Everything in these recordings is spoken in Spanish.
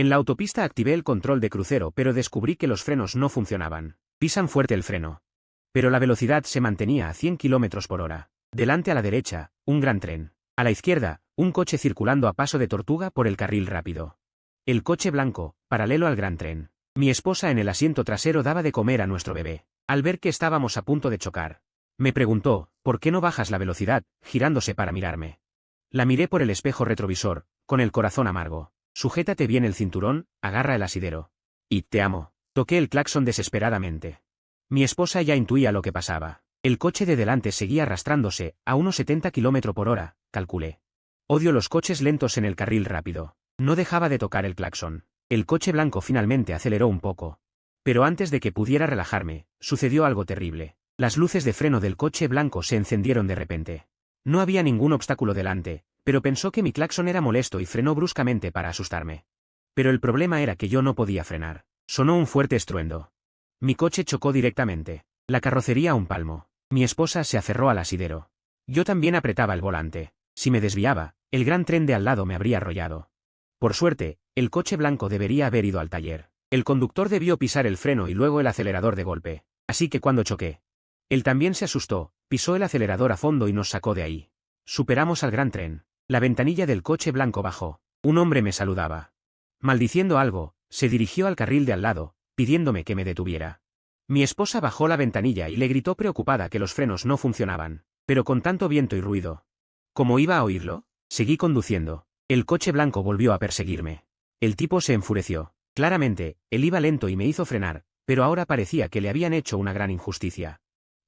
En la autopista activé el control de crucero pero descubrí que los frenos no funcionaban. Pisan fuerte el freno. Pero la velocidad se mantenía a 100 km por hora. Delante a la derecha, un gran tren. A la izquierda, un coche circulando a paso de tortuga por el carril rápido. El coche blanco, paralelo al gran tren. Mi esposa en el asiento trasero daba de comer a nuestro bebé. Al ver que estábamos a punto de chocar, me preguntó, ¿por qué no bajas la velocidad?, girándose para mirarme. La miré por el espejo retrovisor, con el corazón amargo. Sujétate bien el cinturón, agarra el asidero. Y te amo. Toqué el claxon desesperadamente. Mi esposa ya intuía lo que pasaba. El coche de delante seguía arrastrándose, a unos 70 km por hora, calculé. Odio los coches lentos en el carril rápido. No dejaba de tocar el claxon. El coche blanco finalmente aceleró un poco. Pero antes de que pudiera relajarme, sucedió algo terrible. Las luces de freno del coche blanco se encendieron de repente. No había ningún obstáculo delante, pero pensó que mi claxon era molesto y frenó bruscamente para asustarme. Pero el problema era que yo no podía frenar. Sonó un fuerte estruendo. Mi coche chocó directamente. La carrocería a un palmo. Mi esposa se aferró al asidero. Yo también apretaba el volante. Si me desviaba, el gran tren de al lado me habría arrollado. Por suerte, el coche blanco debería haber ido al taller. El conductor debió pisar el freno y luego el acelerador de golpe. Así que cuando choqué, él también se asustó, pisó el acelerador a fondo y nos sacó de ahí. Superamos al gran tren. La ventanilla del coche blanco bajó. Un hombre me saludaba. Maldiciendo algo, se dirigió al carril de al lado, pidiéndome que me detuviera. Mi esposa bajó la ventanilla y le gritó preocupada que los frenos no funcionaban, pero con tanto viento y ruido. ¿Cómo iba a oírlo? Seguí conduciendo. El coche blanco volvió a perseguirme. El tipo se enfureció. Claramente, él iba lento y me hizo frenar, pero ahora parecía que le habían hecho una gran injusticia.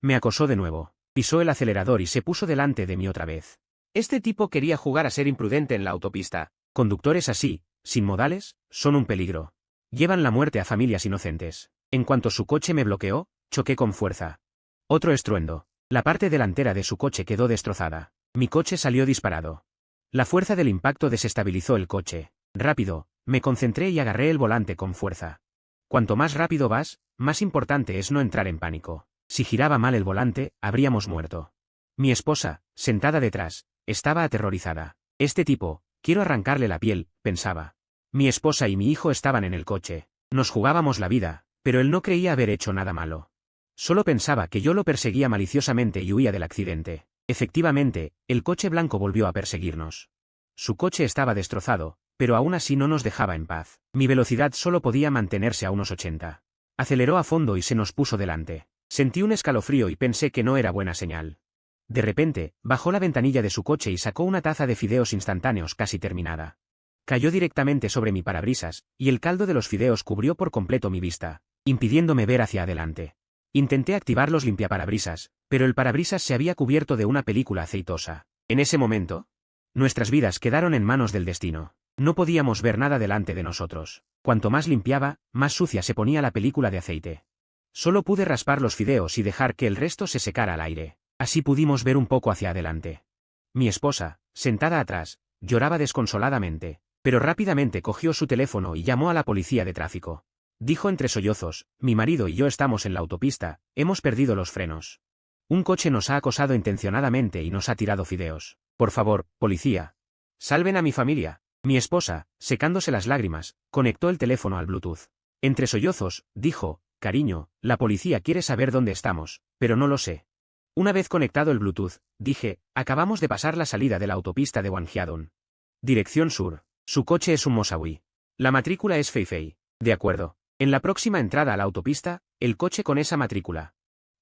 Me acosó de nuevo. Pisó el acelerador y se puso delante de mí otra vez. Este tipo quería jugar a ser imprudente en la autopista. Conductores así, sin modales, son un peligro. Llevan la muerte a familias inocentes. En cuanto su coche me bloqueó, choqué con fuerza. Otro estruendo. La parte delantera de su coche quedó destrozada. Mi coche salió disparado. La fuerza del impacto desestabilizó el coche. Rápido, me concentré y agarré el volante con fuerza. Cuanto más rápido vas, más importante es no entrar en pánico. Si giraba mal el volante, habríamos muerto. Mi esposa, sentada detrás, estaba aterrorizada. Este tipo, quiero arrancarle la piel, pensaba. Mi esposa y mi hijo estaban en el coche. Nos jugábamos la vida, pero él no creía haber hecho nada malo. Solo pensaba que yo lo perseguía maliciosamente y huía del accidente. Efectivamente, el coche blanco volvió a perseguirnos. Su coche estaba destrozado, pero aún así no nos dejaba en paz. Mi velocidad solo podía mantenerse a unos 80. Aceleró a fondo y se nos puso delante. Sentí un escalofrío y pensé que no era buena señal. De repente, bajó la ventanilla de su coche y sacó una taza de fideos instantáneos casi terminada. Cayó directamente sobre mi parabrisas, y el caldo de los fideos cubrió por completo mi vista, impidiéndome ver hacia adelante. Intenté activar los limpiaparabrisas, pero el parabrisas se había cubierto de una película aceitosa. En ese momento, nuestras vidas quedaron en manos del destino. No podíamos ver nada delante de nosotros. Cuanto más limpiaba, más sucia se ponía la película de aceite. Solo pude raspar los fideos y dejar que el resto se secara al aire. Así pudimos ver un poco hacia adelante. Mi esposa, sentada atrás, lloraba desconsoladamente, pero rápidamente cogió su teléfono y llamó a la policía de tráfico. Dijo entre sollozos, mi marido y yo estamos en la autopista, hemos perdido los frenos. Un coche nos ha acosado intencionadamente y nos ha tirado fideos. Por favor, policía. Salven a mi familia. Mi esposa, secándose las lágrimas, conectó el teléfono al Bluetooth. Entre sollozos, dijo, cariño, la policía quiere saber dónde estamos, pero no lo sé. Una vez conectado el Bluetooth, dije, acabamos de pasar la salida de la autopista de Wanhyeon. Dirección sur. Su coche es un Mosawi. La matrícula es Feifei. De acuerdo. En la próxima entrada a la autopista, el coche con esa matrícula.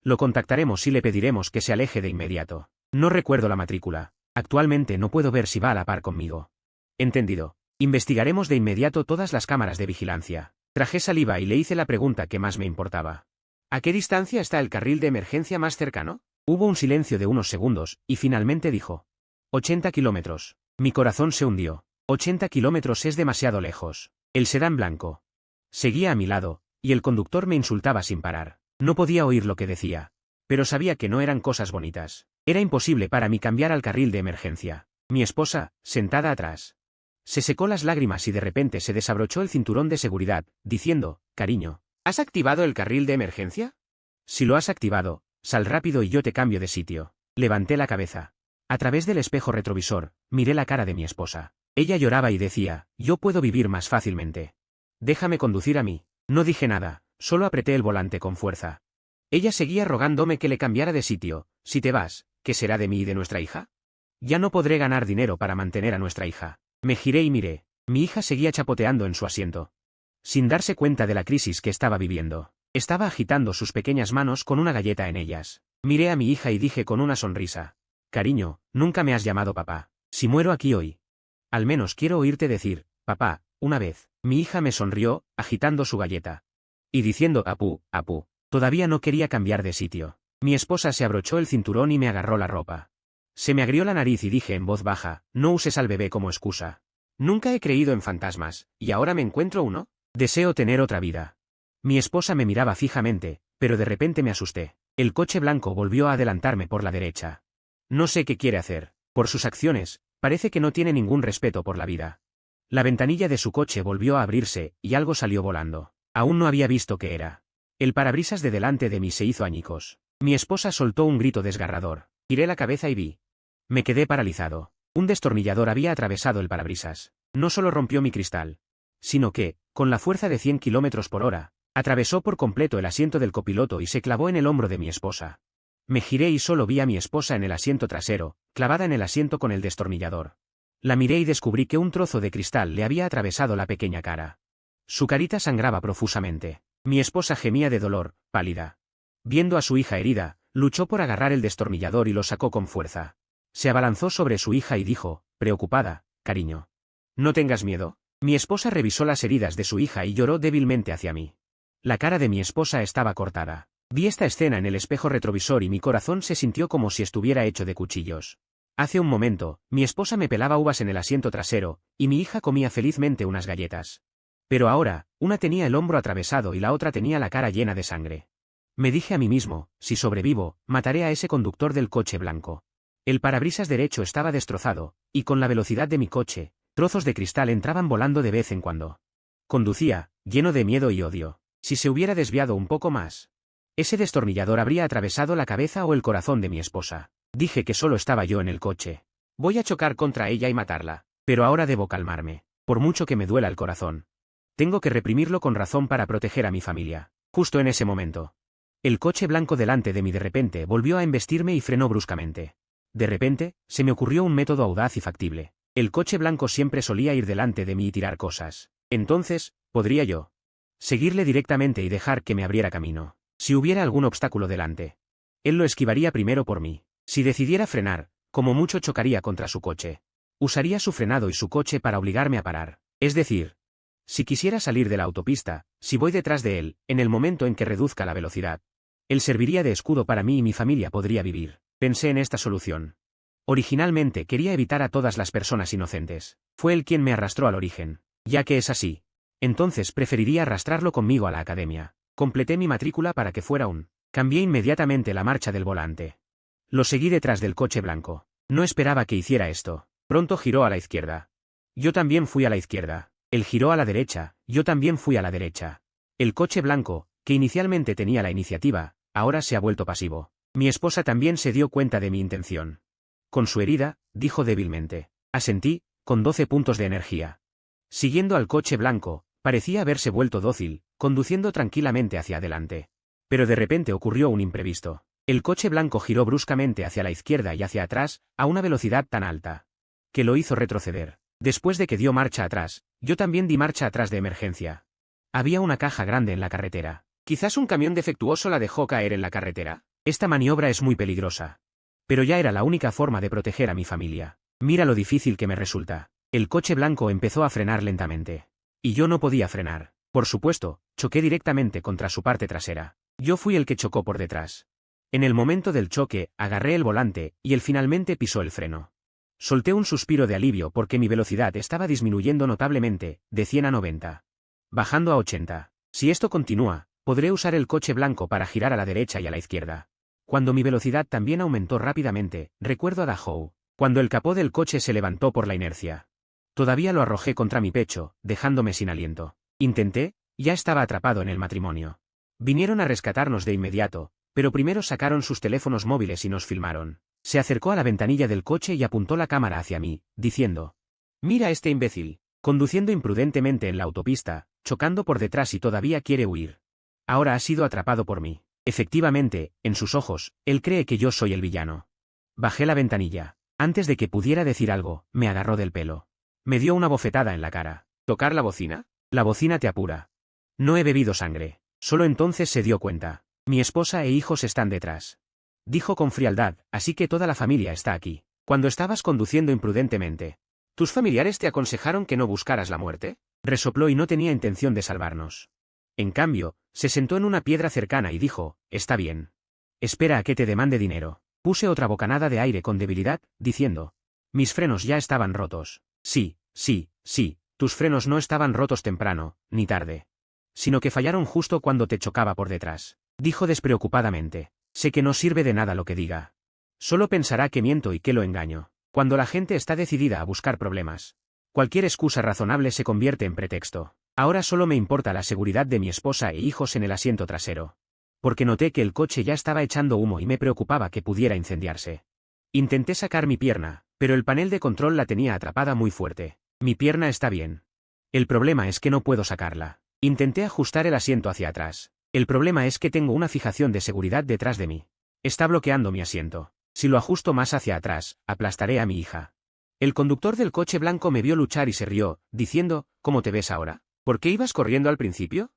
Lo contactaremos y le pediremos que se aleje de inmediato. No recuerdo la matrícula. Actualmente no puedo ver si va a la par conmigo. Entendido. Investigaremos de inmediato todas las cámaras de vigilancia. Traje saliva y le hice la pregunta que más me importaba. ¿A qué distancia está el carril de emergencia más cercano? Hubo un silencio de unos segundos, y finalmente dijo. 80 kilómetros. Mi corazón se hundió. 80 kilómetros es demasiado lejos. El sedán blanco seguía a mi lado, y el conductor me insultaba sin parar. No podía oír lo que decía, pero sabía que no eran cosas bonitas. Era imposible para mí cambiar al carril de emergencia. Mi esposa, sentada atrás, se secó las lágrimas y de repente se desabrochó el cinturón de seguridad, diciendo, cariño, ¿has activado el carril de emergencia? Si lo has activado, sal rápido y yo te cambio de sitio. Levanté la cabeza. A través del espejo retrovisor, miré la cara de mi esposa. Ella lloraba y decía, yo puedo vivir más fácilmente. Déjame conducir a mí. No dije nada, solo apreté el volante con fuerza. Ella seguía rogándome que le cambiara de sitio. Si te vas, ¿qué será de mí y de nuestra hija? Ya no podré ganar dinero para mantener a nuestra hija. Me giré y miré. Mi hija seguía chapoteando en su asiento. Sin darse cuenta de la crisis que estaba viviendo. Estaba agitando sus pequeñas manos con una galleta en ellas. Miré a mi hija y dije con una sonrisa. Cariño, nunca me has llamado papá. Si muero aquí hoy. Al menos quiero oírte decir, papá, una vez. Mi hija me sonrió, agitando su galleta. Y diciendo apú, apú. Todavía no quería cambiar de sitio. Mi esposa se abrochó el cinturón y me agarró la ropa. Se me agrió la nariz y dije en voz baja, no uses al bebé como excusa. Nunca he creído en fantasmas, ¿y ahora me encuentro uno? Deseo tener otra vida. Mi esposa me miraba fijamente, pero de repente me asusté. El coche blanco volvió a adelantarme por la derecha. No sé qué quiere hacer. Por sus acciones, parece que no tiene ningún respeto por la vida. La ventanilla de su coche volvió a abrirse, y algo salió volando. Aún no había visto qué era. El parabrisas de delante de mí se hizo añicos. Mi esposa soltó un grito desgarrador. Giré la cabeza y vi. Me quedé paralizado. Un destornillador había atravesado el parabrisas. No solo rompió mi cristal, sino que, con la fuerza de 100 km por hora, atravesó por completo el asiento del copiloto y se clavó en el hombro de mi esposa. Me giré y solo vi a mi esposa en el asiento trasero, clavada en el asiento con el destornillador. La miré y descubrí que un trozo de cristal le había atravesado la pequeña cara. Su carita sangraba profusamente. Mi esposa gemía de dolor, pálida. Viendo a su hija herida, luchó por agarrar el destornillador y lo sacó con fuerza. Se abalanzó sobre su hija y dijo, preocupada, cariño. No tengas miedo. Mi esposa revisó las heridas de su hija y lloró débilmente hacia mí. La cara de mi esposa estaba cortada. Vi esta escena en el espejo retrovisor y mi corazón se sintió como si estuviera hecho de cuchillos. Hace un momento, mi esposa me pelaba uvas en el asiento trasero, y mi hija comía felizmente unas galletas. Pero ahora, una tenía el hombro atravesado y la otra tenía la cara llena de sangre. Me dije a mí mismo, si sobrevivo, mataré a ese conductor del coche blanco. El parabrisas derecho estaba destrozado, y con la velocidad de mi coche, trozos de cristal entraban volando de vez en cuando. Conducía, lleno de miedo y odio. Si se hubiera desviado un poco más, ese destornillador habría atravesado la cabeza o el corazón de mi esposa. Dije que solo estaba yo en el coche. Voy a chocar contra ella y matarla. Pero ahora debo calmarme, por mucho que me duela el corazón. Tengo que reprimirlo con razón para proteger a mi familia. Justo en ese momento, el coche blanco delante de mí de repente volvió a embestirme y frenó bruscamente. De repente, se me ocurrió un método audaz y factible. El coche blanco siempre solía ir delante de mí y tirar cosas. Entonces, podría yo seguirle directamente y dejar que me abriera camino. Si hubiera algún obstáculo delante, él lo esquivaría primero por mí. Si decidiera frenar, como mucho chocaría contra su coche. Usaría su frenado y su coche para obligarme a parar. Es decir, si quisiera salir de la autopista, si voy detrás de él, en el momento en que reduzca la velocidad, él serviría de escudo para mí y mi familia podría vivir. Pensé en esta solución. Originalmente quería evitar a todas las personas inocentes. Fue él quien me arrastró al origen. Ya que es así, entonces preferiría arrastrarlo conmigo a la academia. Completé mi matrícula para que fuera un. Cambié inmediatamente la marcha del volante. Lo seguí detrás del coche blanco. No esperaba que hiciera esto. Pronto giró a la izquierda. Yo también fui a la izquierda. Él giró a la derecha, yo también fui a la derecha. El coche blanco, que inicialmente tenía la iniciativa, ahora se ha vuelto pasivo. Mi esposa también se dio cuenta de mi intención. Con su herida, dijo débilmente. Asentí, con 12 puntos de energía. Siguiendo al coche blanco, parecía haberse vuelto dócil, conduciendo tranquilamente hacia adelante. Pero de repente ocurrió un imprevisto. El coche blanco giró bruscamente hacia la izquierda y hacia atrás, a una velocidad tan alta, que lo hizo retroceder. Después de que dio marcha atrás, yo también di marcha atrás de emergencia. Había una caja grande en la carretera. Quizás un camión defectuoso la dejó caer en la carretera. Esta maniobra es muy peligrosa. Pero ya era la única forma de proteger a mi familia. Mira lo difícil que me resulta. El coche blanco empezó a frenar lentamente. Y yo no podía frenar. Por supuesto, choqué directamente contra su parte trasera. Yo fui el que chocó por detrás. En el momento del choque, agarré el volante, y él finalmente pisó el freno. Solté un suspiro de alivio porque mi velocidad estaba disminuyendo notablemente, de 100 a 90. Bajando a 80. Si esto continúa, podré usar el coche blanco para girar a la derecha y a la izquierda. Cuando mi velocidad también aumentó rápidamente, recuerdo a Dachau, cuando el capó del coche se levantó por la inercia. Todavía lo arrojé contra mi pecho, dejándome sin aliento. Intenté, ya estaba atrapado en el matrimonio. Vinieron a rescatarnos de inmediato, pero primero sacaron sus teléfonos móviles y nos filmaron. Se acercó a la ventanilla del coche y apuntó la cámara hacia mí, diciendo: «Mira a este imbécil». Conduciendo imprudentemente en la autopista, chocando por detrás y todavía quiere huir. Ahora ha sido atrapado por mí. Efectivamente, en sus ojos, él cree que yo soy el villano. Bajé la ventanilla. Antes de que pudiera decir algo, me agarró del pelo. Me dio una bofetada en la cara. ¿Tocar la bocina? La bocina te apura. No he bebido sangre. Solo entonces se dio cuenta. Mi esposa e hijos están detrás. Dijo con frialdad, así que toda la familia está aquí. Cuando estabas conduciendo imprudentemente. ¿Tus familiares te aconsejaron que no buscaras la muerte? Resopló y no tenía intención de salvarnos. En cambio, se sentó en una piedra cercana y dijo, está bien. Espera a que te demande dinero. Puse otra bocanada de aire con debilidad, diciendo. Mis frenos ya estaban rotos. Sí, tus frenos no estaban rotos temprano, ni tarde. Sino que fallaron justo cuando te chocaba por detrás. Dijo despreocupadamente. Sé que no sirve de nada lo que diga. Solo pensará que miento y que lo engaño. Cuando la gente está decidida a buscar problemas, cualquier excusa razonable se convierte en pretexto. Ahora solo me importa la seguridad de mi esposa e hijos en el asiento trasero. Porque noté que el coche ya estaba echando humo y me preocupaba que pudiera incendiarse. Intenté sacar mi pierna, pero el panel de control la tenía atrapada muy fuerte. Mi pierna está bien. El problema es que no puedo sacarla. Intenté ajustar el asiento hacia atrás. El problema es que tengo una fijación de seguridad detrás de mí. Está bloqueando mi asiento. Si lo ajusto más hacia atrás, aplastaré a mi hija. El conductor del coche blanco me vio luchar y se rió, diciendo, ¿cómo te ves ahora? ¿Por qué ibas corriendo al principio?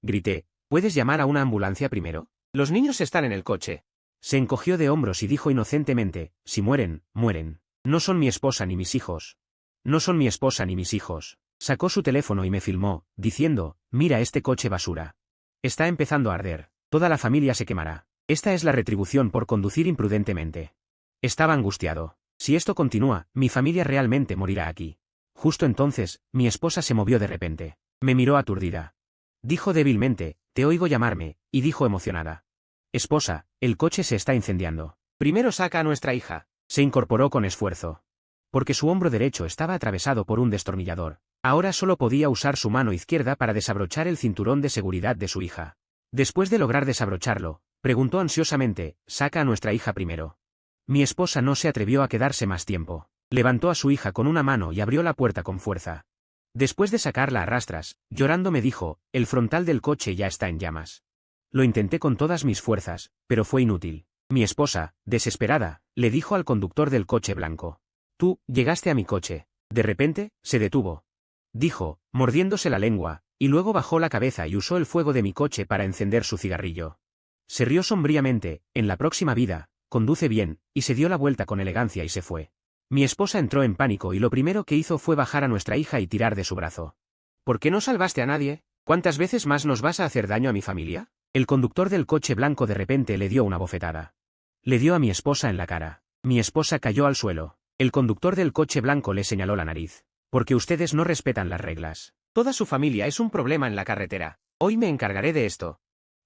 Grité, ¿puedes llamar a una ambulancia primero? Los niños están en el coche. Se encogió de hombros y dijo inocentemente, si mueren, mueren. No son mi esposa ni mis hijos. No son mi esposa ni mis hijos. Sacó su teléfono y me filmó, diciendo, mira este coche basura. Está empezando a arder. Toda la familia se quemará. Esta es la retribución por conducir imprudentemente. Estaba angustiado. Si esto continúa, mi familia realmente morirá aquí. Justo entonces, mi esposa se movió de repente. Me miró aturdida. Dijo débilmente, te oigo llamarme, y dijo emocionada. Esposa, el coche se está incendiando. Primero saca a nuestra hija. Se incorporó con esfuerzo. Porque su hombro derecho estaba atravesado por un destornillador. Ahora solo podía usar su mano izquierda para desabrochar el cinturón de seguridad de su hija. Después de lograr desabrocharlo, preguntó ansiosamente, saca a nuestra hija primero. Mi esposa no se atrevió a quedarse más tiempo. Levantó a su hija con una mano y abrió la puerta con fuerza. Después de sacarla a rastras, llorando me dijo, el frontal del coche ya está en llamas. Lo intenté con todas mis fuerzas, pero fue inútil. Mi esposa, desesperada, le dijo al conductor del coche blanco. Tú, llegaste a mi coche. De repente, se detuvo. Dijo, mordiéndose la lengua, y luego bajó la cabeza y usó el fuego de mi coche para encender su cigarrillo. Se rió sombríamente, en la próxima vida, conduce bien, y se dio la vuelta con elegancia y se fue. Mi esposa entró en pánico y lo primero que hizo fue bajar a nuestra hija y tirar de su brazo. ¿Por qué no salvaste a nadie? ¿Cuántas veces más nos vas a hacer daño a mi familia? El conductor del coche blanco de repente le dio una bofetada. Le dio a mi esposa en la cara. Mi esposa cayó al suelo. El conductor del coche blanco le señaló la nariz. Porque ustedes no respetan las reglas. Toda su familia es un problema en la carretera. Hoy me encargaré de esto.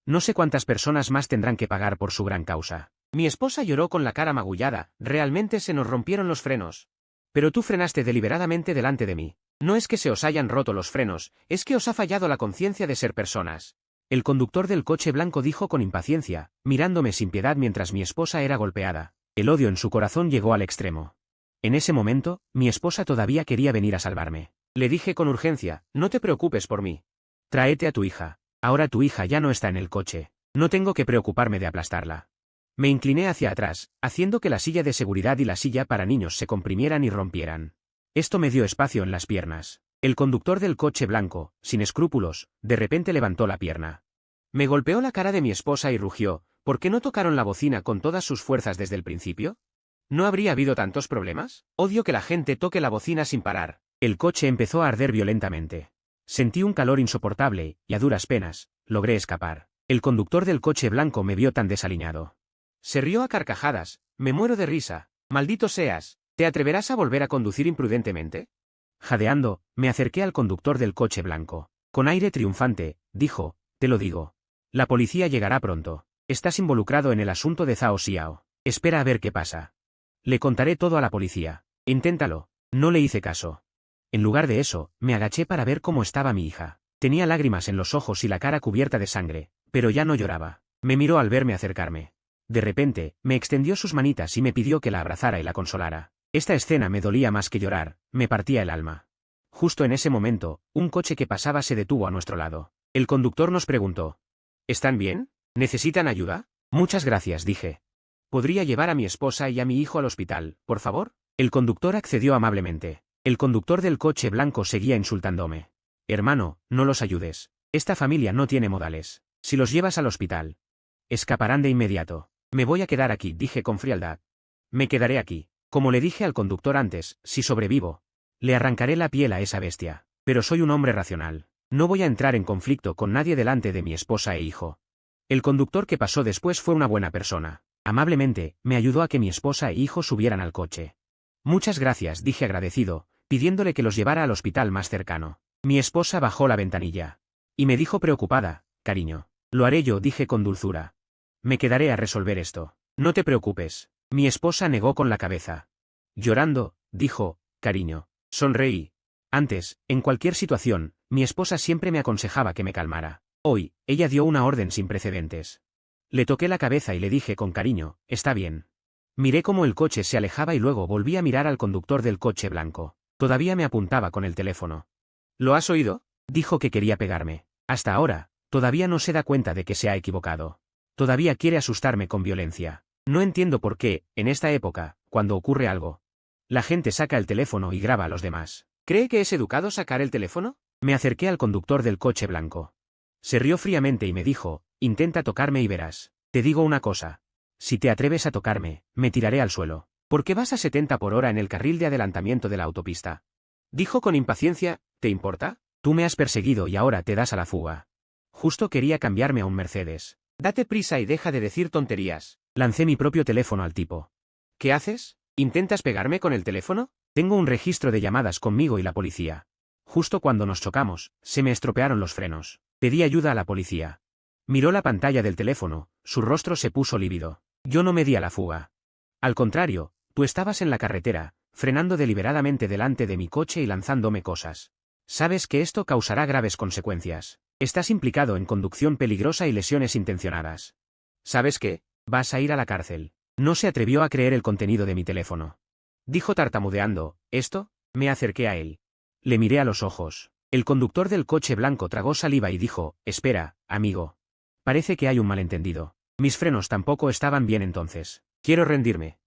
No sé cuántas personas más tendrán que pagar por su gran causa. Mi esposa lloró con la cara magullada, realmente se nos rompieron los frenos. Pero tú frenaste deliberadamente delante de mí. No es que se os hayan roto los frenos, es que os ha fallado la conciencia de ser personas. El conductor del coche blanco dijo con impaciencia, mirándome sin piedad mientras mi esposa era golpeada. El odio en su corazón llegó al extremo. En ese momento, mi esposa todavía quería venir a salvarme. Le dije con urgencia, no te preocupes por mí. Tráete a tu hija. Ahora tu hija ya no está en el coche. No tengo que preocuparme de aplastarla. Me incliné hacia atrás, haciendo que la silla de seguridad y la silla para niños se comprimieran y rompieran. Esto me dio espacio en las piernas. El conductor del coche blanco, sin escrúpulos, de repente levantó la pierna. Me golpeó la cara de mi esposa y rugió, ¿por qué no tocaron la bocina con todas sus fuerzas desde el principio? ¿No habría habido tantos problemas? Odio que la gente toque la bocina sin parar. El coche empezó a arder violentamente. Sentí un calor insoportable, y a duras penas, logré escapar. El conductor del coche blanco me vio tan desaliñado. Se rió a carcajadas, me muero de risa. Maldito seas, ¿te atreverás a volver a conducir imprudentemente? Jadeando, me acerqué al conductor del coche blanco. Con aire triunfante, dijo, te lo digo. La policía llegará pronto. Estás involucrado en el asunto de Zhao Xiao. Espera a ver qué pasa. Le contaré todo a la policía. Inténtalo. No le hice caso. En lugar de eso, me agaché para ver cómo estaba mi hija. Tenía lágrimas en los ojos y la cara cubierta de sangre, pero ya no lloraba. Me miró al verme acercarme. De repente, me extendió sus manitas y me pidió que la abrazara y la consolara. Esta escena me dolía más que llorar, me partía el alma. Justo en ese momento, un coche que pasaba se detuvo a nuestro lado. El conductor nos preguntó: ¿Están bien? ¿Necesitan ayuda? Muchas gracias, dije. ¿Podría llevar a mi esposa y a mi hijo al hospital, por favor? El conductor accedió amablemente. El conductor del coche blanco seguía insultándome. Hermano, no los ayudes. Esta familia no tiene modales. Si los llevas al hospital, escaparán de inmediato. Me voy a quedar aquí, dije con frialdad. Me quedaré aquí. Como le dije al conductor antes, si sobrevivo, le arrancaré la piel a esa bestia. Pero soy un hombre racional. No voy a entrar en conflicto con nadie delante de mi esposa e hijo. El conductor que pasó después fue una buena persona. Amablemente, me ayudó a que mi esposa e hijo subieran al coche. Muchas gracias, dije agradecido, pidiéndole que los llevara al hospital más cercano. Mi esposa bajó la ventanilla. Y me dijo preocupada: cariño. Lo haré yo, dije con dulzura. Me quedaré a resolver esto. No te preocupes. Mi esposa negó con la cabeza. Llorando, dijo: cariño. Sonreí. Antes, en cualquier situación, mi esposa siempre me aconsejaba que me calmara. Hoy, ella dio una orden sin precedentes. Le toqué la cabeza y le dije con cariño: está bien. Miré cómo el coche se alejaba y luego volví a mirar al conductor del coche blanco. Todavía me apuntaba con el teléfono. ¿Lo has oído? Dijo que quería pegarme. Hasta ahora, todavía no se da cuenta de que se ha equivocado. Todavía quiere asustarme con violencia. No entiendo por qué, en esta época, cuando ocurre algo, la gente saca el teléfono y graba a los demás. ¿Cree que es educado sacar el teléfono? Me acerqué al conductor del coche blanco. Se rió fríamente y me dijo: intenta tocarme y verás. Te digo una cosa. Si te atreves a tocarme, me tiraré al suelo. ¿Por qué vas a 70 por hora en el carril de adelantamiento de la autopista? Dijo con impaciencia: ¿te importa? Tú me has perseguido y ahora te das a la fuga. Justo quería cambiarme a un Mercedes. Date prisa y deja de decir tonterías. Lancé mi propio teléfono al tipo. ¿Qué haces? ¿Intentas pegarme con el teléfono? Tengo un registro de llamadas conmigo y la policía. Justo cuando nos chocamos, se me estropearon los frenos. Pedí ayuda a la policía. Miró la pantalla del teléfono, su rostro se puso lívido. Yo no me di a la fuga. Al contrario, tú estabas en la carretera, frenando deliberadamente delante de mi coche y lanzándome cosas. Sabes que esto causará graves consecuencias. Estás implicado en conducción peligrosa y lesiones intencionadas. ¿Sabes qué? Vas a ir a la cárcel. No se atrevió a creer el contenido de mi teléfono. Dijo tartamudeando: ¿esto? Me acerqué a él. Le miré a los ojos. El conductor del coche blanco tragó saliva y dijo: espera, amigo. Parece que hay un malentendido. Mis frenos tampoco estaban bien entonces. Quiero rendirme.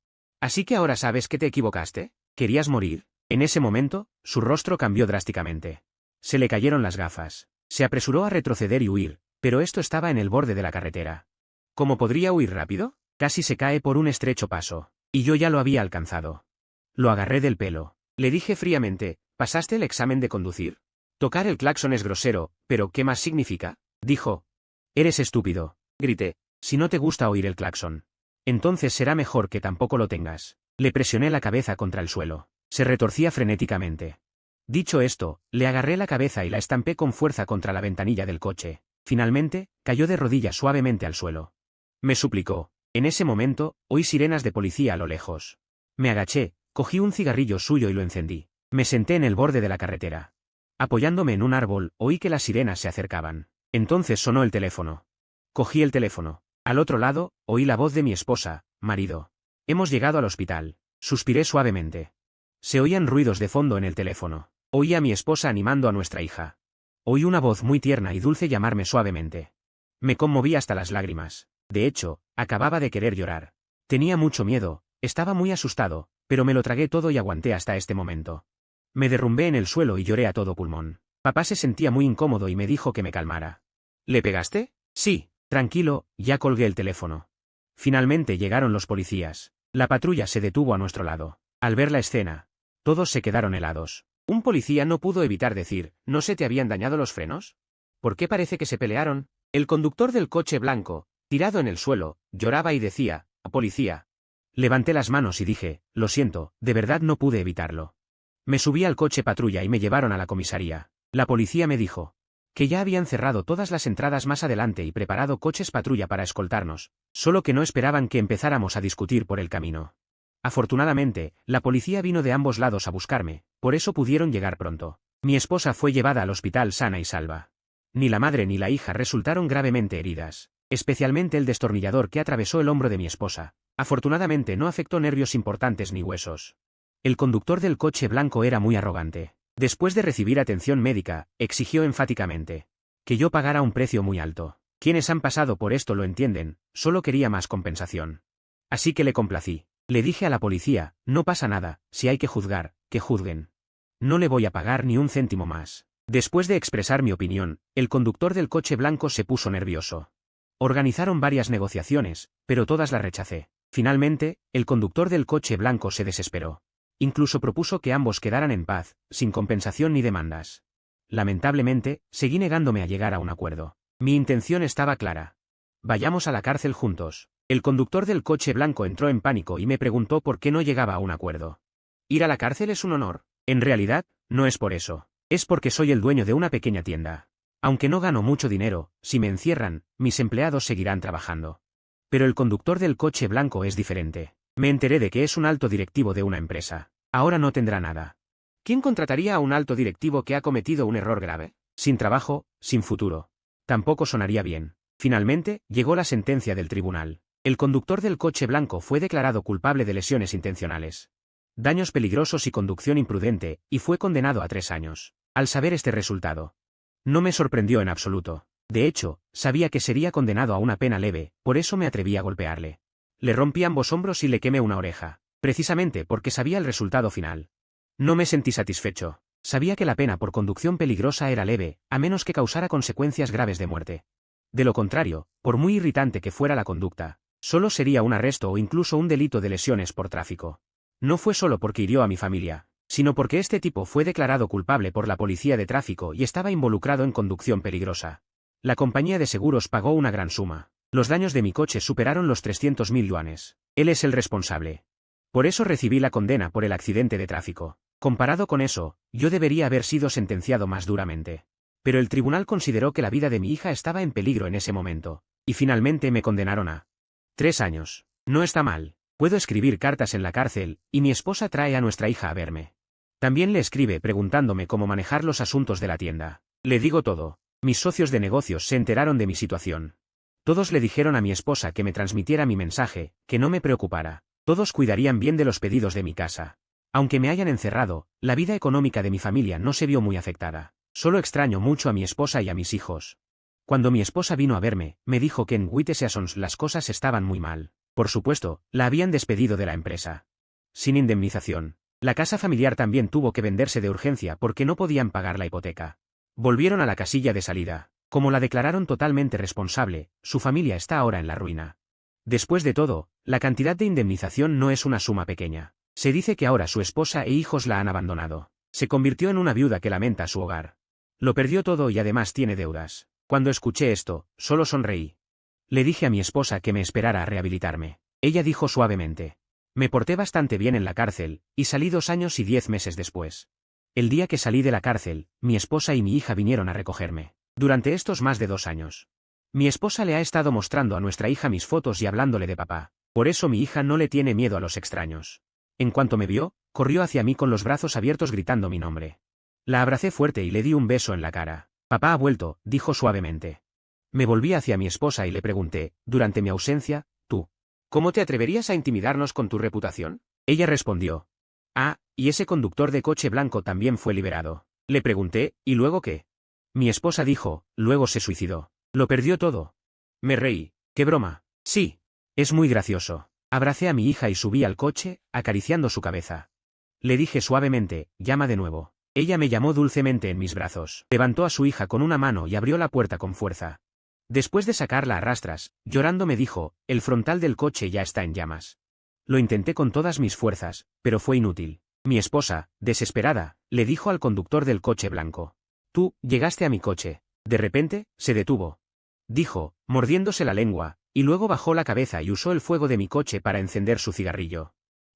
¿Así que ahora sabes que te equivocaste? ¿Querías morir? En ese momento, su rostro cambió drásticamente. Se le cayeron las gafas. Se apresuró a retroceder y huir, pero esto estaba en el borde de la carretera. ¿Cómo podría huir rápido? Casi se cae por un estrecho paso. Y yo ya lo había alcanzado. Lo agarré del pelo. Le dije fríamente: ¿pasaste el examen de conducir? Tocar el claxon es grosero, pero ¿qué más significa? Dijo. Eres estúpido. Grité. Si no te gusta oír el claxon, entonces será mejor que tampoco lo tengas. Le presioné la cabeza contra el suelo. Se retorcía frenéticamente. Dicho esto, le agarré la cabeza y la estampé con fuerza contra la ventanilla del coche. Finalmente, cayó de rodillas suavemente al suelo. Me suplicó. En ese momento, oí sirenas de policía a lo lejos. Me agaché, cogí un cigarrillo suyo y lo encendí. Me senté en el borde de la carretera. Apoyándome en un árbol, oí que las sirenas se acercaban. Entonces sonó el teléfono. Cogí el teléfono. Al otro lado, oí la voz de mi esposa: marido. Hemos llegado al hospital. Suspiré suavemente. Se oían ruidos de fondo en el teléfono. Oí a mi esposa animando a nuestra hija. Oí una voz muy tierna y dulce llamarme suavemente. Me conmoví hasta las lágrimas. De hecho, acababa de querer llorar. Tenía mucho miedo, estaba muy asustado, pero me lo tragué todo y aguanté hasta este momento. Me derrumbé en el suelo y lloré a todo pulmón. Papá se sentía muy incómodo y me dijo que me calmara. ¿Le pegaste? Sí. Tranquilo, ya colgué el teléfono. Finalmente llegaron los policías. La patrulla se detuvo a nuestro lado. Al ver la escena, todos se quedaron helados. Un policía no pudo evitar decir: ¿no se te habían dañado los frenos? ¿Por qué parece que se pelearon? El conductor del coche blanco, tirado en el suelo, lloraba y decía: «Policía». Levanté las manos y dije: «Lo siento, de verdad no pude evitarlo». Me subí al coche patrulla y me llevaron a la comisaría. La policía me dijo que ya habían cerrado todas las entradas más adelante y preparado coches patrulla para escoltarnos, solo que no esperaban que empezáramos a discutir por el camino. Afortunadamente, la policía vino de ambos lados a buscarme, por eso pudieron llegar pronto. Mi esposa fue llevada al hospital sana y salva. Ni la madre ni la hija resultaron gravemente heridas, especialmente el destornillador que atravesó el hombro de mi esposa. Afortunadamente no afectó nervios importantes ni huesos. El conductor del coche blanco era muy arrogante. Después de recibir atención médica, exigió enfáticamente que yo pagara un precio muy alto. Quienes han pasado por esto lo entienden, solo quería más compensación. Así que le complací. Le dije a la policía, no pasa nada, si hay que juzgar, que juzguen. No le voy a pagar ni un céntimo más. Después de expresar mi opinión, el conductor del coche blanco se puso nervioso. Organizaron varias negociaciones, pero todas las rechacé. Finalmente, el conductor del coche blanco se desesperó. Incluso propuso que ambos quedaran en paz, sin compensación ni demandas. Lamentablemente, seguí negándome a llegar a un acuerdo. Mi intención estaba clara. Vayamos a la cárcel juntos. El conductor del coche blanco entró en pánico y me preguntó por qué no llegaba a un acuerdo. Ir a la cárcel es un honor. En realidad, no es por eso. Es porque soy el dueño de una pequeña tienda. Aunque no gano mucho dinero, si me encierran, mis empleados seguirán trabajando. Pero el conductor del coche blanco es diferente. Me enteré de que es un alto directivo de una empresa. Ahora no tendrá nada. ¿Quién contrataría a un alto directivo que ha cometido un error grave? Sin trabajo, sin futuro. Tampoco sonaría bien. Finalmente, llegó la sentencia del tribunal. El conductor del coche blanco fue declarado culpable de lesiones intencionales, daños peligrosos y conducción imprudente, y fue condenado a 3 años. Al saber este resultado, no me sorprendió en absoluto. De hecho, sabía que sería condenado a una pena leve, por eso me atreví a golpearle. Le rompí ambos hombros y le quemé una oreja, precisamente porque sabía el resultado final. No me sentí satisfecho. Sabía que la pena por conducción peligrosa era leve, a menos que causara consecuencias graves de muerte. De lo contrario, por muy irritante que fuera la conducta, solo sería un arresto o incluso un delito de lesiones por tráfico. No fue solo porque hirió a mi familia, sino porque este tipo fue declarado culpable por la policía de tráfico y estaba involucrado en conducción peligrosa. La compañía de seguros pagó una gran suma. Los daños de mi coche superaron los 300.000 yuanes. Él es el responsable. Por eso recibí la condena por el accidente de tráfico. Comparado con eso, yo debería haber sido sentenciado más duramente. Pero el tribunal consideró que la vida de mi hija estaba en peligro en ese momento, y finalmente me condenaron a 3 años. No está mal. Puedo escribir cartas en la cárcel, y mi esposa trae a nuestra hija a verme. También le escribe preguntándome cómo manejar los asuntos de la tienda. Le digo todo. Mis socios de negocios se enteraron de mi situación. Todos le dijeron a mi esposa que me transmitiera mi mensaje, que no me preocupara. Todos cuidarían bien de los pedidos de mi casa. Aunque me hayan encerrado, la vida económica de mi familia no se vio muy afectada. Solo extraño mucho a mi esposa y a mis hijos. Cuando mi esposa vino a verme, me dijo que en Witteseasons las cosas estaban muy mal. Por supuesto, la habían despedido de la empresa. Sin indemnización. La casa familiar también tuvo que venderse de urgencia porque no podían pagar la hipoteca. Volvieron a la casilla de salida. Como la declararon totalmente responsable, su familia está ahora en la ruina. Después de todo, la cantidad de indemnización no es una suma pequeña. Se dice que ahora su esposa e hijos la han abandonado. Se convirtió en una viuda que lamenta su hogar. Lo perdió todo y además tiene deudas. Cuando escuché esto, solo sonreí. Le dije a mi esposa que me esperara a rehabilitarme. Ella dijo suavemente. Me porté bastante bien en la cárcel, y salí 2 años y 10 meses después. El día que salí de la cárcel, mi esposa y mi hija vinieron a recogerme. Durante estos más de 2 años. Mi esposa le ha estado mostrando a nuestra hija mis fotos y hablándole de papá. Por eso mi hija no le tiene miedo a los extraños. En cuanto me vio, corrió hacia mí con los brazos abiertos gritando mi nombre. La abracé fuerte y le di un beso en la cara. Papá ha vuelto, dijo suavemente. Me volví hacia mi esposa y le pregunté, durante mi ausencia, ¿tú? ¿Cómo te atreverías a intimidarnos con tu reputación? Ella respondió. Ah, y ese conductor de coche blanco también fue liberado. Le pregunté, ¿y luego qué? Mi esposa dijo, luego se suicidó. Lo perdió todo. Me reí. ¿Qué broma? Sí. Es muy gracioso. Abracé a mi hija y subí al coche, acariciando su cabeza. Le dije suavemente, llama de nuevo. Ella me llamó dulcemente en mis brazos. Levantó a su hija con una mano y abrió la puerta con fuerza. Después de sacarla a rastras, llorando me dijo, el frontal del coche ya está en llamas. Lo intenté con todas mis fuerzas, pero fue inútil. Mi esposa, desesperada, le dijo al conductor del coche blanco. Tú, llegaste a mi coche. De repente, se detuvo. Dijo, mordiéndose la lengua, y luego bajó la cabeza y usó el fuego de mi coche para encender su cigarrillo.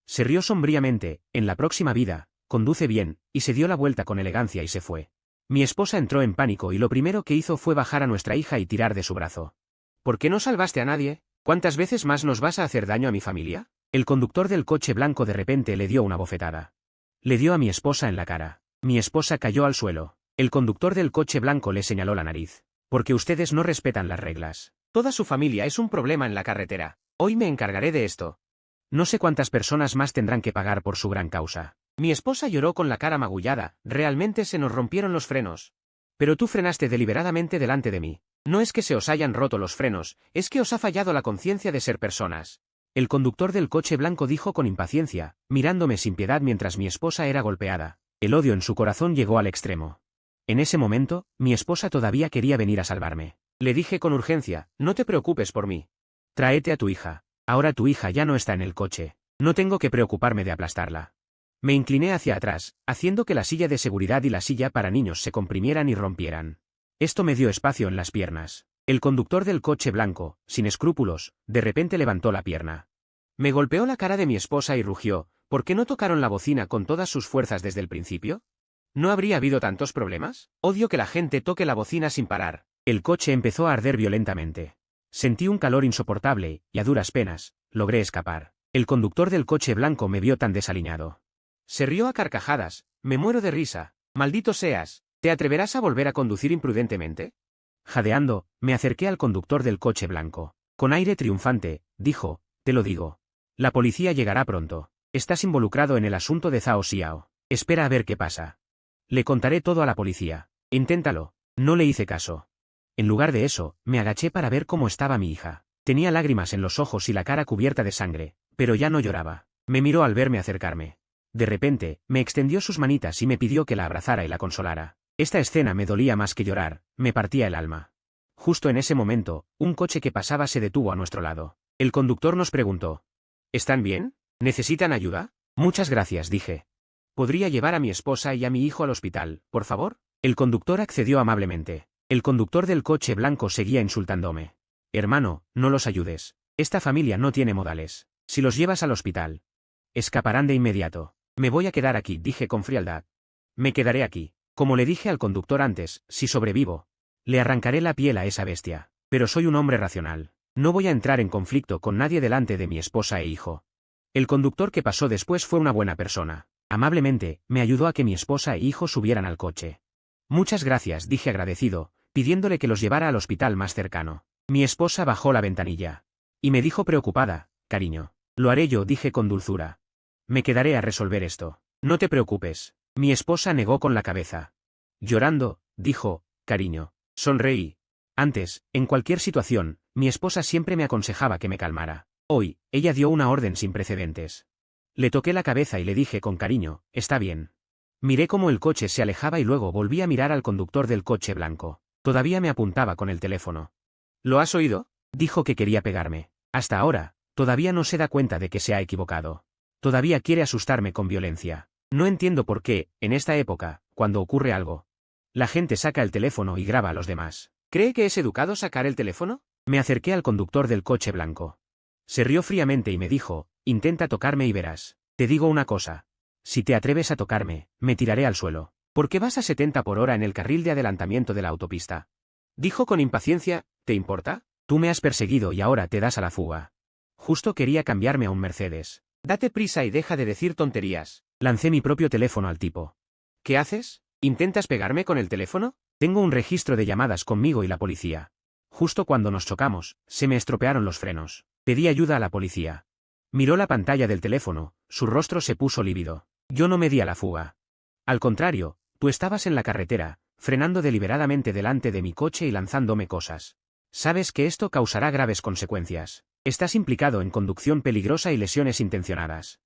Se rió sombríamente, en la próxima vida, conduce bien, y se dio la vuelta con elegancia y se fue. Mi esposa entró en pánico y lo primero que hizo fue bajar a nuestra hija y tirar de su brazo. ¿Por qué no salvaste a nadie? ¿Cuántas veces más nos vas a hacer daño a mi familia? El conductor del coche blanco de repente le dio una bofetada. Le dio a mi esposa en la cara. Mi esposa cayó al suelo. El conductor del coche blanco le señaló la nariz. Porque ustedes no respetan las reglas. Toda su familia es un problema en la carretera. Hoy me encargaré de esto. No sé cuántas personas más tendrán que pagar por su gran causa. Mi esposa lloró con la cara magullada, realmente se nos rompieron los frenos. Pero tú frenaste deliberadamente delante de mí. No es que se os hayan roto los frenos, es que os ha fallado la conciencia de ser personas. El conductor del coche blanco dijo con impaciencia, mirándome sin piedad mientras mi esposa era golpeada. El odio en su corazón llegó al extremo. En ese momento, mi esposa todavía quería venir a salvarme. Le dije con urgencia, no te preocupes por mí. Tráete a tu hija. Ahora tu hija ya no está en el coche. No tengo que preocuparme de aplastarla. Me incliné hacia atrás, haciendo que la silla de seguridad y la silla para niños se comprimieran y rompieran. Esto me dio espacio en las piernas. El conductor del coche blanco, sin escrúpulos, de repente levantó la pierna. Me golpeó la cara de mi esposa y rugió, ¿por qué no tocaron la bocina con todas sus fuerzas desde el principio? ¿No habría habido tantos problemas? Odio que la gente toque la bocina sin parar. El coche empezó a arder violentamente. Sentí un calor insoportable, y a duras penas, logré escapar. El conductor del coche blanco me vio tan desaliñado. Se rió a carcajadas, me muero de risa. Maldito seas, ¿te atreverás a volver a conducir imprudentemente? Jadeando, me acerqué al conductor del coche blanco. Con aire triunfante, dijo, te lo digo. La policía llegará pronto. Estás involucrado en el asunto de Zhao Xiao. Espera a ver qué pasa. Le contaré todo a la policía. Inténtalo. No le hice caso. En lugar de eso, me agaché para ver cómo estaba mi hija. Tenía lágrimas en los ojos y la cara cubierta de sangre, pero ya no lloraba. Me miró al verme acercarme. De repente, me extendió sus manitas y me pidió que la abrazara y la consolara. Esta escena me dolía más que llorar, me partía el alma. Justo en ese momento, un coche que pasaba se detuvo a nuestro lado. El conductor nos preguntó, ¿están bien? ¿Necesitan ayuda? Muchas gracias, dije. ¿Podría llevar a mi esposa y a mi hijo al hospital, por favor? El conductor accedió amablemente. El conductor del coche blanco seguía insultándome. Hermano, no los ayudes. Esta familia no tiene modales. Si los llevas al hospital, escaparán de inmediato. Me voy a quedar aquí, dije con frialdad. Me quedaré aquí. Como le dije al conductor antes, si sobrevivo, le arrancaré la piel a esa bestia. Pero soy un hombre racional. No voy a entrar en conflicto con nadie delante de mi esposa e hijo. El conductor que pasó después fue una buena persona. Amablemente, me ayudó a que mi esposa e hijo subieran al coche. Muchas gracias, dije agradecido, pidiéndole que los llevara al hospital más cercano. Mi esposa bajó la ventanilla. Y me dijo preocupada, cariño. Lo haré yo, dije con dulzura. Me quedaré a resolver esto. No te preocupes. Mi esposa negó con la cabeza. Llorando, dijo, cariño. Sonreí. Antes, en cualquier situación, mi esposa siempre me aconsejaba que me calmara. Hoy, ella dio una orden sin precedentes. Le toqué la cabeza y le dije con cariño, está bien. Miré cómo el coche se alejaba y luego volví a mirar al conductor del coche blanco. Todavía me apuntaba con el teléfono. ¿Lo has oído? Dijo que quería pegarme. Hasta ahora, todavía no se da cuenta de que se ha equivocado. Todavía quiere asustarme con violencia. No entiendo por qué, en esta época, cuando ocurre algo, la gente saca el teléfono y graba a los demás. ¿Cree que es educado sacar el teléfono? Me acerqué al conductor del coche blanco. Se rió fríamente y me dijo, intenta tocarme y verás. Te digo una cosa. Si te atreves a tocarme, me tiraré al suelo. ¿Por qué vas a 70 por hora en el carril de adelantamiento de la autopista? Dijo con impaciencia, ¿te importa? Tú me has perseguido y ahora te das a la fuga. Justo quería cambiarme a un Mercedes. Date prisa y deja de decir tonterías. Lancé mi propio teléfono al tipo. ¿Qué haces? ¿Intentas pegarme con el teléfono? Tengo un registro de llamadas conmigo y la policía. Justo cuando nos chocamos, se me estropearon los frenos. Pedí ayuda a la policía. Miró la pantalla del teléfono, su rostro se puso lívido. Yo no me di a la fuga. Al contrario, tú estabas en la carretera, frenando deliberadamente delante de mi coche y lanzándome cosas. Sabes que esto causará graves consecuencias. Estás implicado en conducción peligrosa y lesiones intencionadas.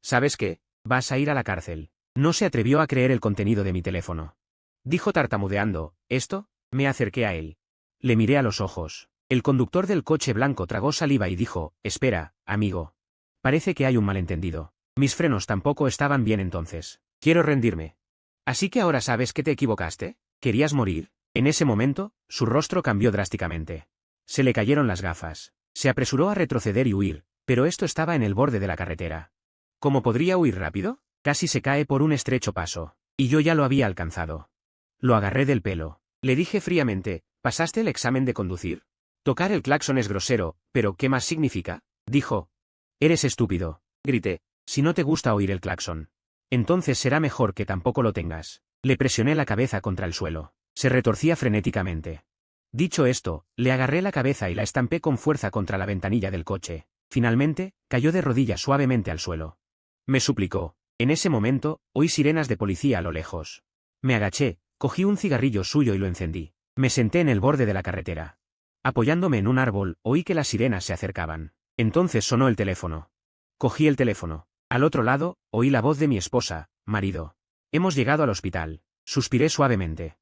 ¿Sabes qué? Vas a ir a la cárcel. No se atrevió a creer el contenido de mi teléfono. Dijo tartamudeando, ¿esto? Me acerqué a él. Le miré a los ojos. El conductor del coche blanco tragó saliva y dijo, espera, amigo. Parece que hay un malentendido. Mis frenos tampoco estaban bien entonces. Quiero rendirme. ¿Así que ahora sabes que te equivocaste? ¿Querías morir? En ese momento, su rostro cambió drásticamente. Se le cayeron las gafas. Se apresuró a retroceder y huir, pero esto estaba en el borde de la carretera. ¿Cómo podría huir rápido? Casi se cae por un estrecho paso. Y yo ya lo había alcanzado. Lo agarré del pelo. Le dije fríamente, ¿pasaste el examen de conducir? Tocar el claxon es grosero, pero ¿qué más significa? Dijo. Eres estúpido. Grité. Si no te gusta oír el claxon, entonces será mejor que tampoco lo tengas. Le presioné la cabeza contra el suelo. Se retorcía frenéticamente. Dicho esto, le agarré la cabeza y la estampé con fuerza contra la ventanilla del coche. Finalmente, cayó de rodillas suavemente al suelo. Me suplicó, En ese momento, oí sirenas de policía a lo lejos. Me agaché, cogí un cigarrillo suyo y lo encendí. Me senté en el borde de la carretera. Apoyándome en un árbol, oí que las sirenas se acercaban. Entonces sonó el teléfono. Cogí el teléfono. Al otro lado, oí la voz de mi esposa: marido. Hemos llegado al hospital. Suspiré suavemente.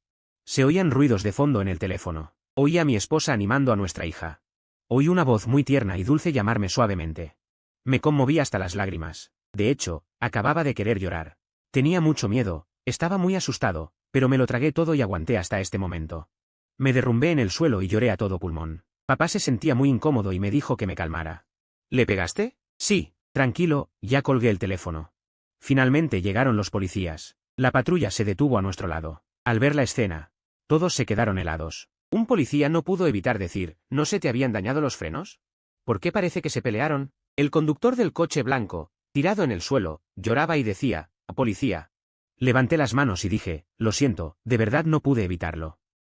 Se oían ruidos de fondo en el teléfono. Oí a mi esposa animando a nuestra hija. Oí una voz muy tierna y dulce llamarme suavemente. Me conmoví hasta las lágrimas. De hecho, acababa de querer llorar. Tenía mucho miedo, estaba muy asustado, pero me lo tragué todo y aguanté hasta este momento. Me derrumbé en el suelo y lloré a todo pulmón. Papá se sentía muy incómodo y me dijo que me calmara. ¿Le pegaste? Sí, tranquilo, ya colgué el teléfono. Finalmente llegaron los policías. La patrulla se detuvo a nuestro lado. Al ver la escena, todos se quedaron helados. Un policía no pudo evitar decir: ¿no se te habían dañado los frenos? ¿Por qué parece que se pelearon? El conductor del coche blanco, tirado en el suelo, lloraba y decía: «Policía». Levanté las manos y dije: «Lo siento, de verdad no pude evitarlo».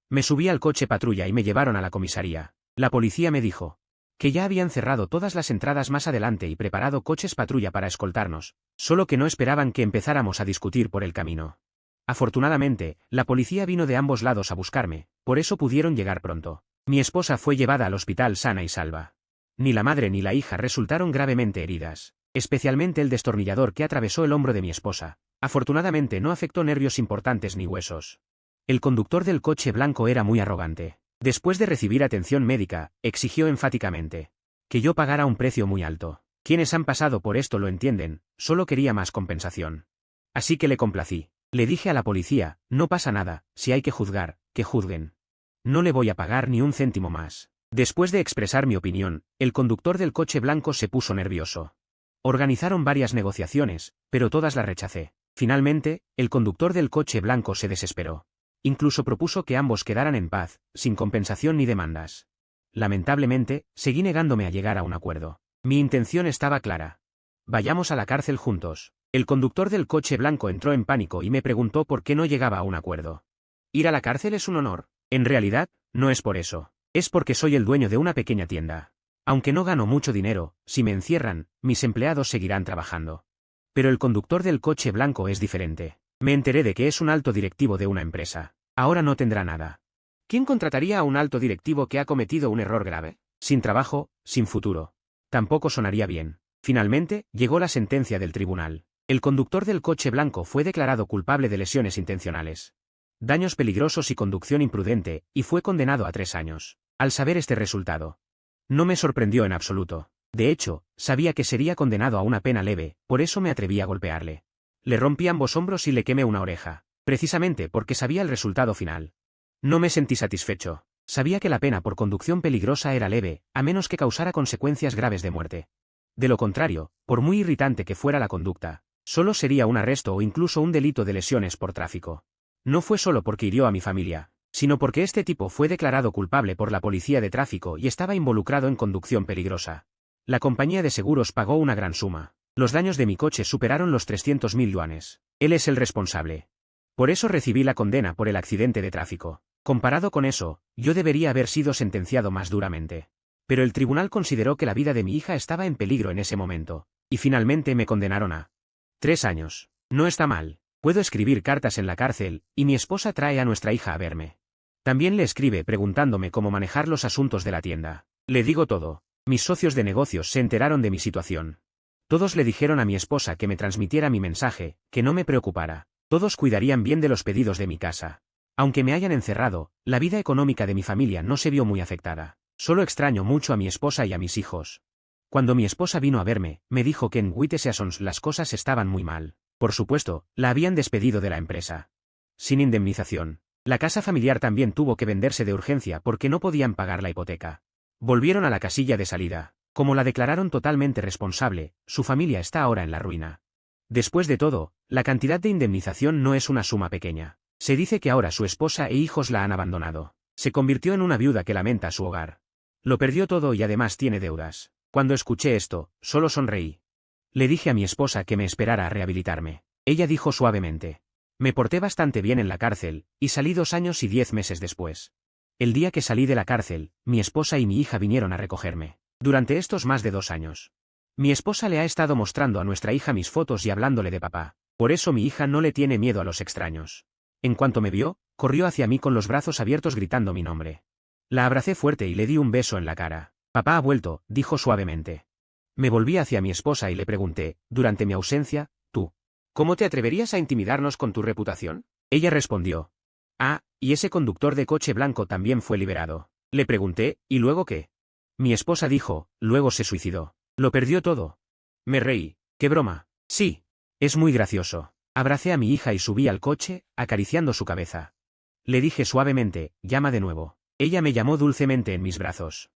Me subí al coche patrulla y me llevaron a la comisaría. La policía me dijo que ya habían cerrado todas las entradas más adelante y preparado coches patrulla para escoltarnos, solo que no esperaban que empezáramos a discutir por el camino. Afortunadamente, la policía vino de ambos lados a buscarme, por eso pudieron llegar pronto. Mi esposa fue llevada al hospital sana y salva. Ni la madre ni la hija resultaron gravemente heridas, especialmente el destornillador que atravesó el hombro de mi esposa. Afortunadamente no afectó nervios importantes ni huesos. El conductor del coche blanco era muy arrogante. Después de recibir atención médica, exigió enfáticamente que yo pagara un precio muy alto. Quienes han pasado por esto lo entienden, solo quería más compensación. Así que le complací. Le dije a la policía: no pasa nada, si hay que juzgar, que juzguen. No le voy a pagar ni un céntimo más. Después de expresar mi opinión, el conductor del coche blanco se puso nervioso. Organizaron varias negociaciones, pero todas las rechacé. Finalmente, el conductor del coche blanco se desesperó. Incluso propuso que ambos quedaran en paz, sin compensación ni demandas. Lamentablemente, seguí negándome a llegar a un acuerdo. Mi intención estaba clara. Vayamos a la cárcel juntos. El conductor del coche blanco entró en pánico y me preguntó por qué no llegaba a un acuerdo. Ir a la cárcel es un honor. En realidad, no es por eso. Es porque soy el dueño de una pequeña tienda. Aunque no gano mucho dinero, si me encierran, mis empleados seguirán trabajando. Pero el conductor del coche blanco es diferente. Me enteré de que es un alto directivo de una empresa. Ahora no tendrá nada. ¿Quién contrataría a un alto directivo que ha cometido un error grave? Sin trabajo, sin futuro. Tampoco sonaría bien. Finalmente, llegó la sentencia del tribunal. El conductor del coche blanco fue declarado culpable de lesiones intencionales, daños peligrosos y conducción imprudente, y fue condenado a 3 años. Al saber este resultado, no me sorprendió en absoluto. De hecho, sabía que sería condenado a una pena leve, por eso me atreví a golpearle. Le rompí ambos hombros y le quemé una oreja, precisamente porque sabía el resultado final. No me sentí satisfecho. Sabía que la pena por conducción peligrosa era leve, a menos que causara consecuencias graves de muerte. De lo contrario, por muy irritante que fuera la conducta, solo sería un arresto o incluso un delito de lesiones por tráfico. No fue solo porque hirió a mi familia, sino porque este tipo fue declarado culpable por la policía de tráfico y estaba involucrado en conducción peligrosa. La compañía de seguros pagó una gran suma. Los daños de mi coche superaron los 300.000 yuanes. Él es el responsable. Por eso recibí la condena por el accidente de tráfico. Comparado con eso, yo debería haber sido sentenciado más duramente. Pero el tribunal consideró que la vida de mi hija estaba en peligro en ese momento, y finalmente me condenaron a 3 años. No está mal. Puedo escribir cartas en la cárcel, y mi esposa trae a nuestra hija a verme. También le escribe preguntándome cómo manejar los asuntos de la tienda. Le digo todo. Mis socios de negocios se enteraron de mi situación. Todos le dijeron a mi esposa que me transmitiera mi mensaje, que no me preocupara. Todos cuidarían bien de los pedidos de mi casa. Aunque me hayan encerrado, la vida económica de mi familia no se vio muy afectada. Solo extraño mucho a mi esposa y a mis hijos. Cuando mi esposa vino a verme, me dijo que en White Seasons las cosas estaban muy mal. Por supuesto, la habían despedido de la empresa. Sin indemnización. La casa familiar también tuvo que venderse de urgencia porque no podían pagar la hipoteca. Volvieron a la casilla de salida. Como la declararon totalmente responsable, su familia está ahora en la ruina. Después de todo, la cantidad de indemnización no es una suma pequeña. Se dice que ahora su esposa e hijos la han abandonado. Se convirtió en una viuda que lamenta su hogar. Lo perdió todo y además tiene deudas. Cuando escuché esto, solo sonreí. Le dije a mi esposa que me esperara a rehabilitarme. Ella dijo suavemente: me porté bastante bien en la cárcel, y salí 2 años y 10 meses después. El día que salí de la cárcel, mi esposa y mi hija vinieron a recogerme. Durante estos más de 2 años, Mi esposa le ha estado mostrando a nuestra hija mis fotos y hablándole de papá. Por eso mi hija no le tiene miedo a los extraños. En cuanto me vio, corrió hacia mí con los brazos abiertos gritando mi nombre. La abracé fuerte y le di un beso en la cara. Papá ha vuelto, dijo suavemente. Me volví hacia mi esposa y le pregunté, durante mi ausencia, ¿tú? ¿Cómo te atreverías a intimidarnos con tu reputación? Ella respondió. Ah, y ese conductor de coche blanco también fue liberado. Le pregunté, ¿y luego qué? Mi esposa dijo, luego se suicidó. Lo perdió todo. Me reí. ¿Qué broma? Sí. Es muy gracioso. Abracé a mi hija y subí al coche, acariciando su cabeza. Le dije suavemente, llama de nuevo. Ella me llamó dulcemente en mis brazos.